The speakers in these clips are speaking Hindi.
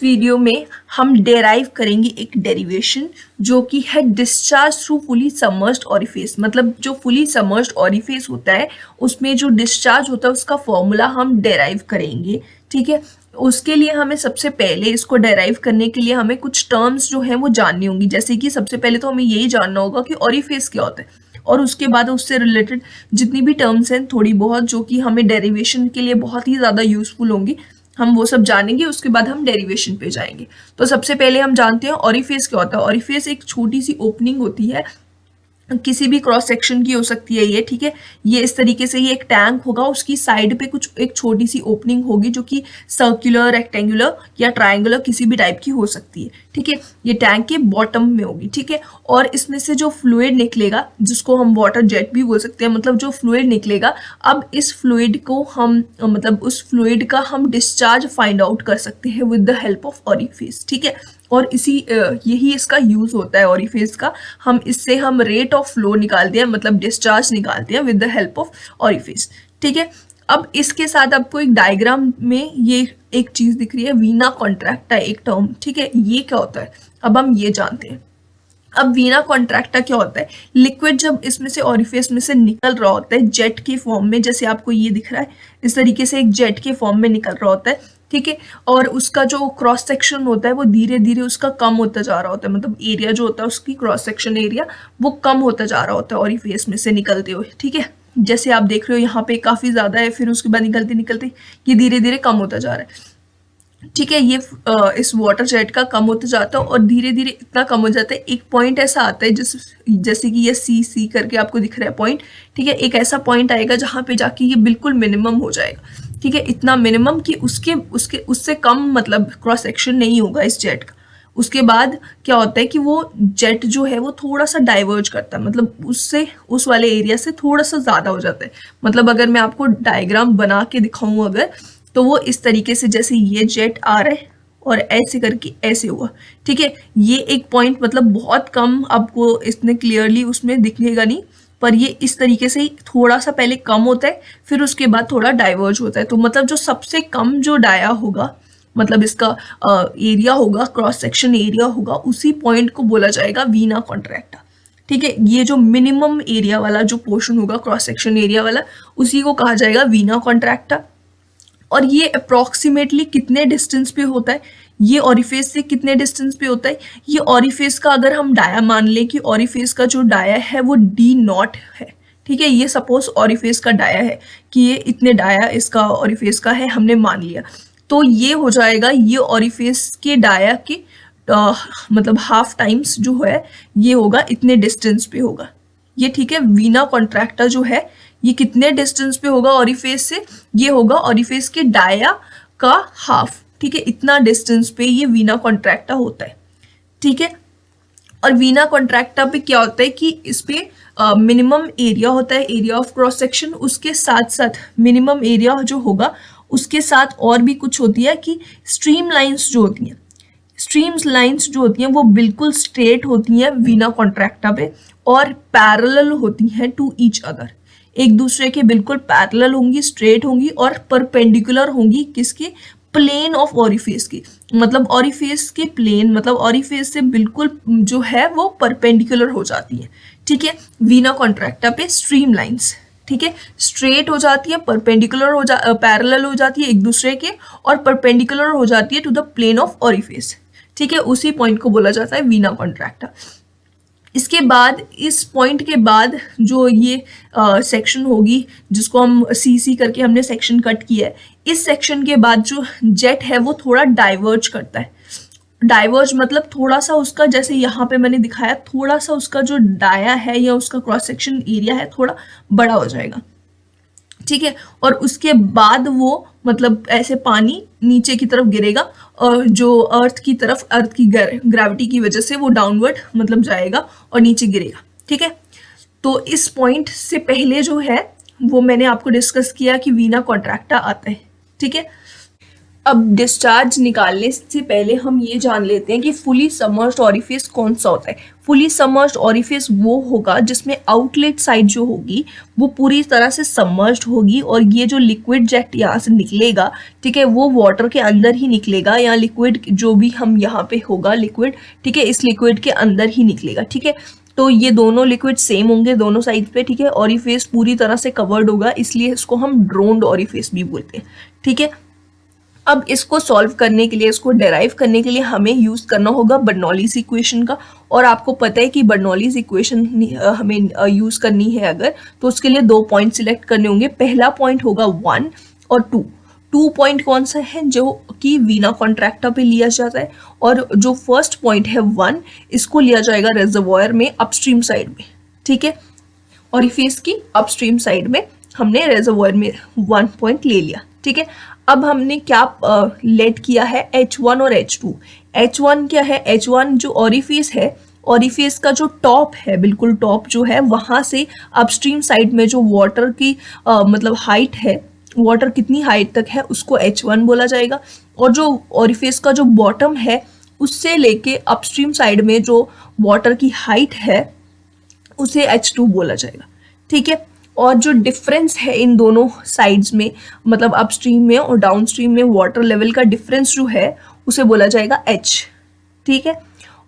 वीडियो में हम डेराइव करेंगे एक डेरिवेशन जो कि है discharge through fully submerged orifice. मतलब जो फुली सबमर्ज्ड ऑरिफिस होता है उसमें जो डिस्चार्ज होता है उसका फॉर्मूला हम डेराइव करेंगे। ठीक है, उसके लिए हमें सबसे पहले इसको डेराइव करने के लिए हमें कुछ टर्म्स जो हैं वो जाननी होंगी। जैसे कि सबसे पहले तो हमें यही जानना होगा कि ऑरिफिस क्या होता है, और उसके बाद उससे रिलेटेड जितनी भी टर्म्स हैं थोड़ी बहुत जो कि हमें डेरिवेशन के लिए बहुत ही ज़्यादा यूजफुल होंगी, हम वो सब जानेंगे। उसके बाद हम डेरिवेशन पे जाएंगे। तो सबसे पहले हम जानते हैं ऑरिफिस क्या होता है। ऑरिफिस एक छोटी सी ओपनिंग होती है, किसी भी क्रॉस सेक्शन की हो सकती है ये। ठीक है, ये इस तरीके से ये एक टैंक होगा, उसकी साइड पे कुछ एक छोटी सी ओपनिंग होगी जो कि सर्कुलर, रेक्टेंगुलर या ट्रायंगुलर किसी भी टाइप की हो सकती है। ठीक है, ये टैंक के बॉटम में होगी। ठीक है, और इसमें से जो फ्लूइड निकलेगा जिसको हम वाटर जेट भी बोल सकते हैं, मतलब जो फ्लूइड निकलेगा, अब इस फ्लूइड को हम मतलब उस फ्लूइड का हम डिस्चार्ज फाइंड आउट कर सकते हैं with the help of orifice. ठीक है, और यही इसका यूज होता है ऑरिफिस का। हम इससे हम रेट ऑफ फ्लो निकालते हैं, मतलब डिस्चार्ज निकालते हैं with the help of orifice. ठीक है, अब इसके साथ आपको एक डायग्राम में ये एक चीज दिख रही है, वीना कॉन्ट्रैक्टा एक टर्म। ठीक है, ये क्या होता है अब हम ये जानते हैं। अब वीना कॉन्ट्रैक्टा क्या होता है, लिक्विड जब इसमें से ऑरिफिस में से निकल रहा होता है जेट के फॉर्म में, जैसे आपको ये दिख रहा है इस तरीके से एक जेट के फॉर्म में निकल रहा होता है। ठीक है, और उसका जो क्रॉस सेक्शन होता है वो धीरे धीरे उसका कम होता जा रहा होता है, मतलब एरिया जो होता है उसकी क्रॉस सेक्शन एरिया वो कम होता जा रहा होता है ऑरिफिस में से निकलते हुए। ठीक है, जैसे आप देख रहे हो यहाँ पे काफी ज्यादा है, फिर उसके बाद निकलते निकलते ये धीरे धीरे कम होता जा रहा है। ठीक है, ये इस वाटर जेट का कम होता जाता है और धीरे धीरे इतना कम हो जाता है, एक पॉइंट ऐसा आता है जैसे कि ये सी करके आपको दिख रहा है पॉइंट। ठीक है, एक ऐसा पॉइंट आएगा जहाँ पे जाके ये बिल्कुल मिनिमम हो जाएगा। ठीक है, इतना मिनिमम कि उससे कम मतलब क्रॉस सेक्शन नहीं होगा इस जेट का। उसके बाद क्या होता है कि वो जेट जो है वो थोड़ा सा डाइवर्ज करता है, मतलब उससे उस वाले एरिया से थोड़ा सा ज़्यादा हो जाता है। मतलब अगर मैं आपको डायग्राम बना के दिखाऊं अगर, तो वो इस तरीके से जैसे ये जेट आ रहा है और ऐसे करके ऐसे हुआ। ठीक है, ये एक पॉइंट मतलब बहुत कम आपको इसने क्लियरली उसमें दिखेगा नहीं, पर ये इस तरीके से ही थोड़ा सा पहले कम होता है फिर उसके बाद थोड़ा डाइवर्ज होता है। तो मतलब जो सबसे कम जो डाया होगा, मतलब इसका एरिया होगा, क्रॉस सेक्शन एरिया होगा, उसी पॉइंट को बोला जाएगा वीना कॉन्ट्रैक्टा। ठीक है, ये जो मिनिमम एरिया वाला जो पोर्शन होगा क्रॉस सेक्शन एरिया वाला, उसी को कहा जाएगा वीना कॉन्ट्रैक्टा। और ये अप्रोक्सीमेटली कितने डिस्टेंस पे होता है, ये ऑरिफिस से कितने डिस्टेंस पे होता है, ये ऑरिफिस का अगर हम डाया मान लें कि ऑरिफिस का जो डाया है वो D0 है। ठीक है, ये सपोज ऑरिफिस का डाया है कि ये इतने डाया इसका ऑरिफिस का है, हमने मान लिया। तो ये हो जाएगा, ये ऑरिफिस के डाया के मतलब हाफ टाइम्स जो है ये होगा, इतने डिस्टेंस पे होगा ये। ठीक है, वीना कॉन्ट्रैक्टा जो है ये कितने डिस्टेंस पे होगा ऑरिफिस से, ये होगा ऑरिफिस के डाया का हाफ। ठीक है, इतना डिस्टेंस पे ये वीना कॉन्ट्रैक्टा होता है। ठीक है, और वीना कॉन्ट्रैक्टा पे क्या होता है कि इस पे मिनिमम एरिया होता है, एरिया ऑफ क्रॉस सेक्शन, उसके साथ साथ मिनिमम एरिया जो होगा उसके साथ और भी कुछ होती है कि स्ट्रीम लाइंस जो होती हैं, स्ट्रीम्स लाइंस जो होती हैं वो बिल्कुल स्ट्रेट होती हैं वीना कॉन्ट्रैक्टा पे और पैरेलल होती हैं टू ईच अदर, एक दूसरे के बिल्कुल पैरेलल होंगी, स्ट्रेट होंगी और परपेंडिकुलर होंगी किसके, प्लेन ऑफ ऑरिफिस की। मतलब ऑरिफिस के प्लेन, मतलब ऑरिफिस से बिल्कुल जो है वो परपेंडिकुलर हो जाती है। ठीक है, वीना कॉन्ट्रैक्टा पे स्ट्रीम लाइंस, ठीक है, स्ट्रेट हो जाती है, परपेंडिकुलर पैरेलल हो जाती है एक दूसरे के और परपेंडिकुलर हो जाती है to the plane of orifice. ठीक है, उसी पॉइंट को बोला जाता है वीना कॉन्ट्रैक्टा। इसके बाद इस पॉइंट के बाद जो ये सेक्शन होगी जिसको हम सी करके हमने सेक्शन कट किया है, इस सेक्शन के बाद जो जेट है वो थोड़ा डाइवर्ज करता है। डाइवर्ज मतलब थोड़ा सा उसका, जैसे यहाँ पे मैंने दिखाया, थोड़ा सा उसका जो डाया है या उसका क्रॉस सेक्शन एरिया है थोड़ा बड़ा हो जाएगा। ठीक है, और उसके बाद वो मतलब ऐसे पानी नीचे की तरफ गिरेगा और जो अर्थ की तरफ, अर्थ की ग्रेविटी की वजह से वो डाउनवर्ड मतलब जाएगा और नीचे गिरेगा। ठीक है, तो इस पॉइंट से पहले जो है वो मैंने आपको डिस्कस किया कि वीना कॉन्ट्रैक्टा आता है। ठीक है, अब डिस्चार्ज निकालने से पहले हम ये जान लेते हैं कि फुली सबमर्ज्ड ऑरिफिस कौन सा होता है। फुली सबमर्ज्ड ऑरिफिस वो होगा जिसमें आउटलेट साइड जो होगी वो पूरी तरह से सबमर्ज्ड होगी और ये जो लिक्विड जेट यहाँ से निकलेगा, ठीक है, वो वाटर के अंदर ही निकलेगा, या लिक्विड जो भी हम यहाँ पे होगा लिक्विड, ठीक है, इस लिक्विड के अंदर ही निकलेगा, ठीक है। तो ये दोनों लिक्विड सेम होंगे दोनों साइड पे, ठीक है। ऑरिफिस पूरी तरह से कवर्ड होगा, इसलिए इसको हम ड्रोन्ड ऑरिफिस भी बोलते हैं, ठीक है। अब इसको सॉल्व करने के लिए, इसको डेराइव करने के लिए हमें यूज करना होगा बर्नौलीज इक्वेशन का। और आपको पता है कि बर्नौलीज इक्वेशन हमें यूज करनी है अगर, तो उसके लिए 2 पॉइंट सिलेक्ट करने होंगे। पहला पॉइंट होगा 1 और 2। 2 पॉइंट कौन सा है, जो कि वीना कॉन्ट्रैक्टा पे लिया जाता है, और जो फर्स्ट पॉइंट है 1, इसको लिया जाएगा रिजर्वॉयर में अपस्ट्रीम साइड में, ठीक है। ऑरिफिस की अपस्ट्रीम साइड में हमने रिजर्वॉयर में 1 पॉइंट ले लिया, ठीक है। अब हमने क्या लेट किया है, H1 और H2। H1 क्या है, H1 जो ऑरिफिस है, ऑरिफिस का जो टॉप है, बिल्कुल टॉप जो है, वहां से अपस्ट्रीम साइड में जो वाटर की मतलब हाइट है, वाटर कितनी हाइट तक है, उसको H1 बोला जाएगा। और जो ऑरिफिस का जो बॉटम है, उससे लेके अपस्ट्रीम साइड में जो वाटर की हाइट है, उसे H2 बोला जाएगा, ठीक है। और जो डिफरेंस है इन दोनों साइड्स में, मतलब अपस्ट्रीम में और डाउनस्ट्रीम में वाटर लेवल का डिफरेंस जो है, उसे बोला जाएगा H, ठीक है।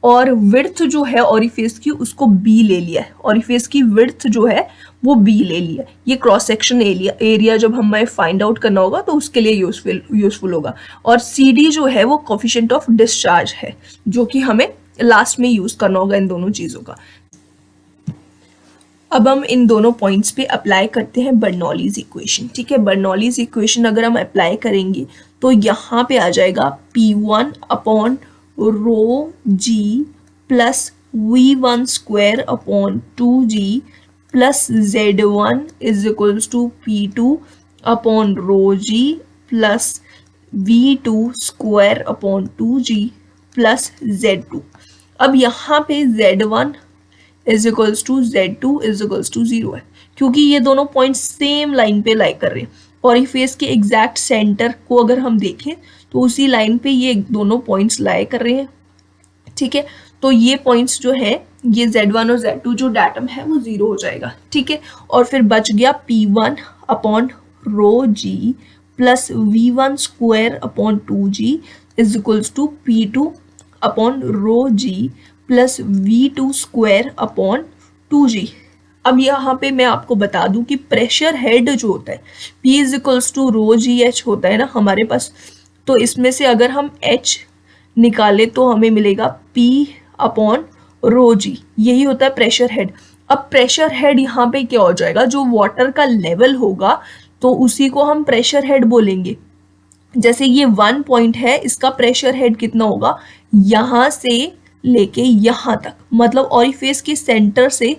और विड्थ जो है ऑरिफिस की, उसको B ले लिया है। ऑरिफिस की विड्थ जो है वो B ले लिया। ये क्रॉस सेक्शन एरिया जब हमें फाइंड आउट करना होगा तो उसके लिए यूजफुल होगा। और CD जो है वो कोफिशिएंट ऑफ डिस्चार्ज है, जो कि हमें लास्ट में यूज करना होगा इन दोनों चीजों का। अब हम इन दोनों पॉइंट्स पे अप्लाई करते हैं बर्नौलीज इक्वेशन, ठीक है। बर्नौलीज इक्वेशन अगर हम अप्लाई करेंगे तो यहाँ पे आ जाएगा P1 upon rho g plus V1 square upon 2G plus Z1 is equals to P2 upon rho g plus V2 square upon 2G plus Z2। अब यहाँ पे Z1 is equals to Z2 is equals to 0 है, क्योंकि ये दोनों पॉइंट सेम लाइन पे लाई कर रहे हैं। ऑरिफिस के एग्जैक्ट सेंटर को अगर हम देखें तो उसी लाइन पे ये दोनों पॉइंट्स लाई कर रहे हैं, ठीक है। तो ये पॉइंट्स जो है, ये Z1 और Z2 जो डाटम है वो 0 हो जाएगा, ठीक है। और फिर बच गया P1 upon rho g plus V1 square upon 2G is equals to P2 upon rho g plus V2 square upon 2G। अब यहाँ पे मैं आपको बता दूं कि प्रेशर हेड जो होता है P is equals to rho g h होता है ना हमारे पास, तो इसमें से अगर हम H निकाले तो हमें मिलेगा P अपॉन रो जी, यही होता है प्रेशर हेड। अब प्रेशर हेड यहाँ पे क्या हो जाएगा, जो वाटर का लेवल होगा तो उसी को हम प्रेशर हेड बोलेंगे। जैसे ये 1 पॉइंट है, इसका प्रेशर हेड कितना होगा, यहाँ से लेके यहाँ तक, मतलब ऑरिफिस के सेंटर से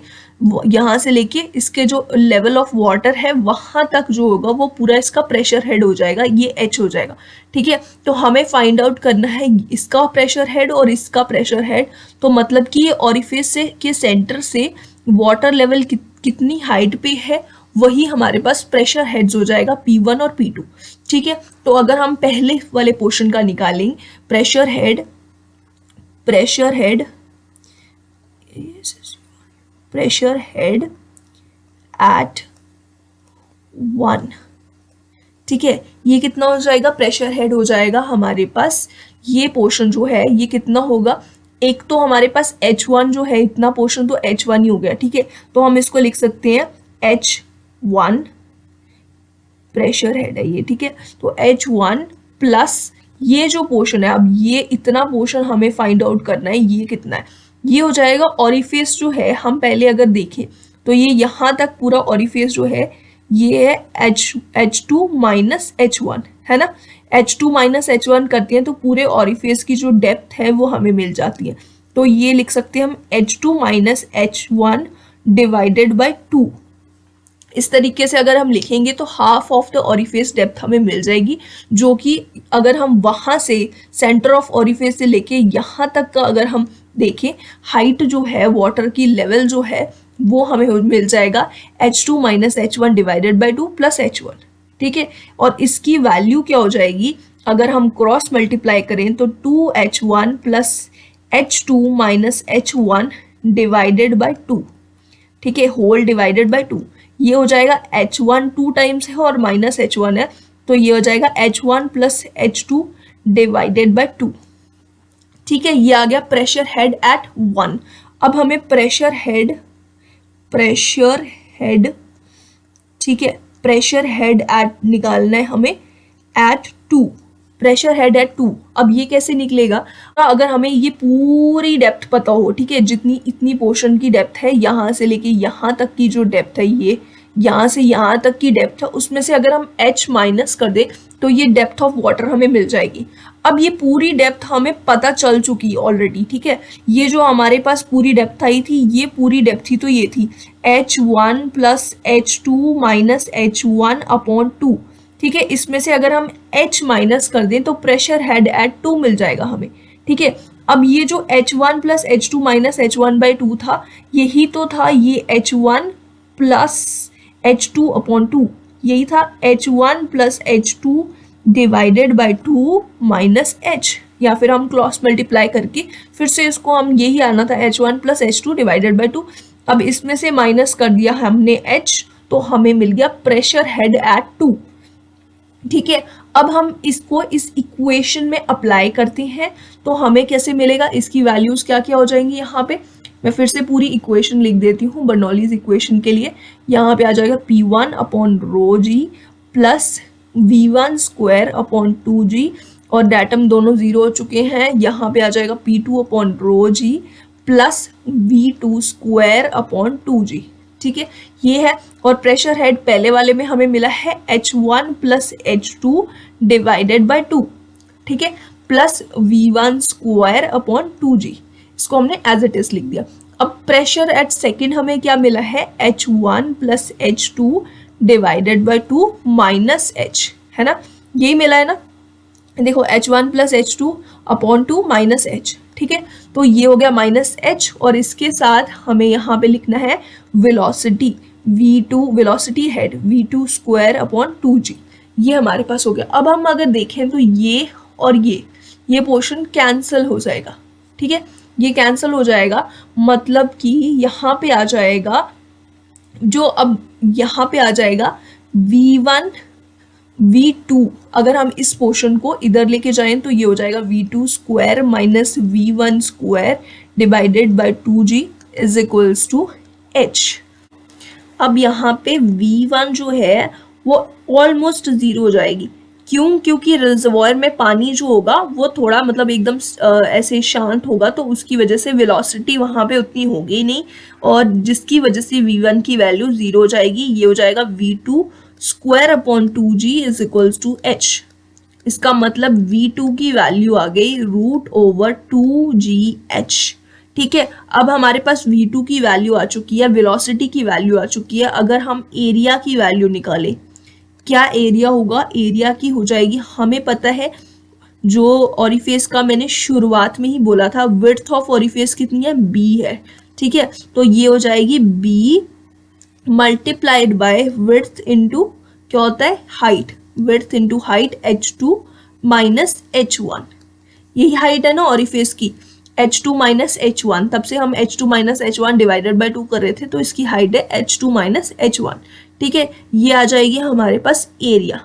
यहाँ से लेके इसके जो लेवल ऑफ वाटर है वहां तक जो होगा वो पूरा इसका प्रेशर हेड हो जाएगा, ये H हो जाएगा, ठीक है। तो हमें फाइंड आउट करना है इसका प्रेशर हेड और इसका प्रेशर हेड। तो मतलब कि ये ऑरिफिस से के सेंटर से वाटर लेवल कितनी हाइट पे है, वही हमारे पास प्रेशर हेड्स हो जाएगा P1 और P2, ठीक है। तो अगर हम पहले वाले पोर्शन का निकालें, प्रेशर हेड एट 1, ठीक है। ये कितना हो जाएगा, प्रेशर हेड हो जाएगा हमारे पास, ये पोर्शन जो है ये कितना होगा, एक तो हमारे पास H1 जो है, इतना पोर्शन तो H1 ही हो गया, ठीक है। तो हम इसको लिख सकते हैं H1 प्रेशर हेड है ये, ठीक है। तो H1 प्लस ये जो पोर्शन है, अब ये इतना पोर्शन हमें फाइंड आउट करना है, ये कितना है, ये हो जाएगा ऑरिफिस जो है, हम पहले अगर देखें तो ये यहाँ तक पूरा ऑरिफिस जो है ये है H2 माइनस H1, है ना। H2 माइनस H1 करते हैं तो पूरे ऑरिफिस की जो डेप्थ है वो हमें मिल जाती है। तो ये लिख सकते हैं हम H2 minus H1 divided by 2। इस तरीके से अगर हम लिखेंगे तो half of the orifice depth हमें मिल जाएगी, जो कि अगर हम वहां से सेंटर ऑफ ऑरिफिस से लेके यहाँ तक का अगर हम देखें, हाइट जो है वाटर की लेवल जो है वो हमें मिल जाएगा H2 minus H1 divided by 2 plus H1, ठीक है। और इसकी वैल्यू क्या हो जाएगी, अगर हम क्रॉस मल्टीप्लाई करें तो 2H1 plus H2 minus H1 divided by 2, ठीक है, होल डिवाइडेड बाय 2। ये हो जाएगा H1 2 टाइम्स है और माइनस H1 है, तो ये हो जाएगा H1 plus H2 divided by 2, ठीक है। ये आ गया प्रेशर हेड एट 1। अब हमें प्रेशर हेड, ठीक है, प्रेशर हेड एट निकालना है हमें एट 2, प्रेशर हेड एट 2। अब ये कैसे निकलेगा, अगर हमें ये पूरी डेप्थ पता हो, ठीक है, जितनी इतनी पोर्शन की डेप्थ है, यहाँ से लेके यहाँ तक की जो डेप्थ है, ये यहाँ से यहाँ तक की डेप्थ है, उसमें से अगर हम H माइनस कर दे तो ये डेप्थ ऑफ वाटर हमें मिल जाएगी। अब ये पूरी डेप्थ हमें पता चल चुकी है ऑलरेडी, ठीक है। ये जो हमारे पास पूरी डेप्थ आई थी, ये पूरी डेप्थ थी, तो ये थी H1 plus H2 minus H1 upon 2, ठीक है। इसमें से अगर हम H माइनस कर दें तो प्रेशर हेड एट 2 मिल जाएगा हमें, ठीक है। अब ये जो H1 plus H2 minus H1 by 2 था, यही तो था ये H1 प्लस H2 अपॉन 2, यही था H1 plus H2 divided by 2 minus H, या फिर हम क्रॉस मल्टीप्लाई करके फिर से इसको हम, यही आना था H1 plus H2 divided by 2। अब इसमें से माइनस कर दिया हमने H, तो हमें मिल गया प्रेशर हेड एट 2, ठीक है। अब हम इसको इस इक्वेशन में अप्लाई करते हैं तो हमें कैसे मिलेगा, इसकी वैल्यूज क्या क्या हो जाएंगी। यहाँ पे मैं फिर से पूरी इक्वेशन लिख देती हूँ बर्नौलीज इक्वेशन के लिए। यहाँ पे आ जाएगा P1 upon rho g plus V1 square upon 2G, और डेटम दोनों जीरो हो चुके हैं। यहाँ पे आ जाएगा P2 upon rho g plus V2 square upon 2G, ठीक है, ये है। और प्रेशर हेड पहले वाले में हमें मिला है H1 plus H2 divided by 2, ठीक है, plus V1 square upon 2G, इसको हमने एज इट इज लिख दिया। अब प्रेशर एट सेकेंड हमें क्या मिला है, H1 plus H2 divided by 2 minus H, है ना, यही मिला है ना। देखो H1 plus H2 upon 2 minus H, ठीक है, तो ये हो गया माइनस H, और इसके साथ हमें यहाँ पे लिखना है velocity V2, velocity head V2 square upon 2G, ये हमारे पास हो गया। अब हम अगर देखें तो ये और ये पोर्शन कैंसिल हो जाएगा, ठीक है, ये कैंसिल हो जाएगा, मतलब कि यहाँ पे आ जाएगा जो, अब यहाँ पे आ जाएगा V1 V2, अगर हम इस पोर्शन को इधर लेके जाएं तो ये हो जाएगा V2 square minus V1 square divided by 2G is equals to H। अब यहाँ पे V1 जो है वो ऑलमोस्ट जीरो हो जाएगी, क्यों, क्योंकि रिजर्वॉयर में पानी जो होगा वो थोड़ा मतलब एकदम ऐसे शांत होगा, तो उसकी वजह से वेलोसिटी वहाँ पे उतनी होगी नहीं, और जिसकी वजह से V1 की वैल्यू जीरो हो जाएगी। ये हो जाएगा V2 square upon 2G is equals to H। इसका मतलब V2 की वैल्यू आ गई रूट ओवर 2GH, ठीक है। अब हमारे पास V2 की वैल्यू आ चुकी है, वेलोसिटी की वैल्यू आ चुकी है। अगर हम एरिया की वैल्यू निकालें, क्या एरिया होगा, एरिया की हो जाएगी, हमें पता है जो ऑरिफेस का मैंने शुरुआत में ही बोला था, विड्थ ऑफ ऑरिफेस कितनी है, B है, ठीक है, तो ये हो जाएगी B multiplied by width into क्या होता है, height, width into height H2 minus H1, यही हाइट है ना ऑरिफेस की, H2 माइनस H1, तब से हम H2 minus H1 divided by 2 कर रहे थे, तो इसकी हाइट है H2 माइनस H1, ठीक है। ये आ जाएगी हमारे पास एरिया।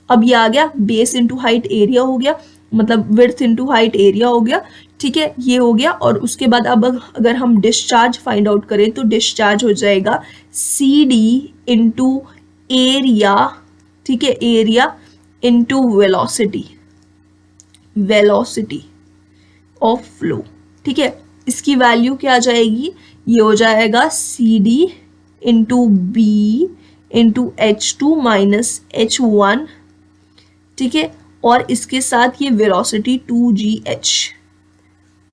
अब ये आ गया बेस इंटू हाइट एरिया हो गया, मतलब विड्थ इंटू हाइट एरिया हो गया, ठीक है, ये हो गया। और उसके बाद अब अगर हम डिस्चार्ज फाइंड आउट करें तो डिस्चार्ज हो जाएगा CD इंटू एरिया, ठीक है, area into velocity, velocity of flow, ठीक है। इसकी वैल्यू क्या आ जाएगी, ये हो जाएगा CD into B into H2 minus H1, ठीक है, और इसके साथ ये वेलोसिटी 2GH,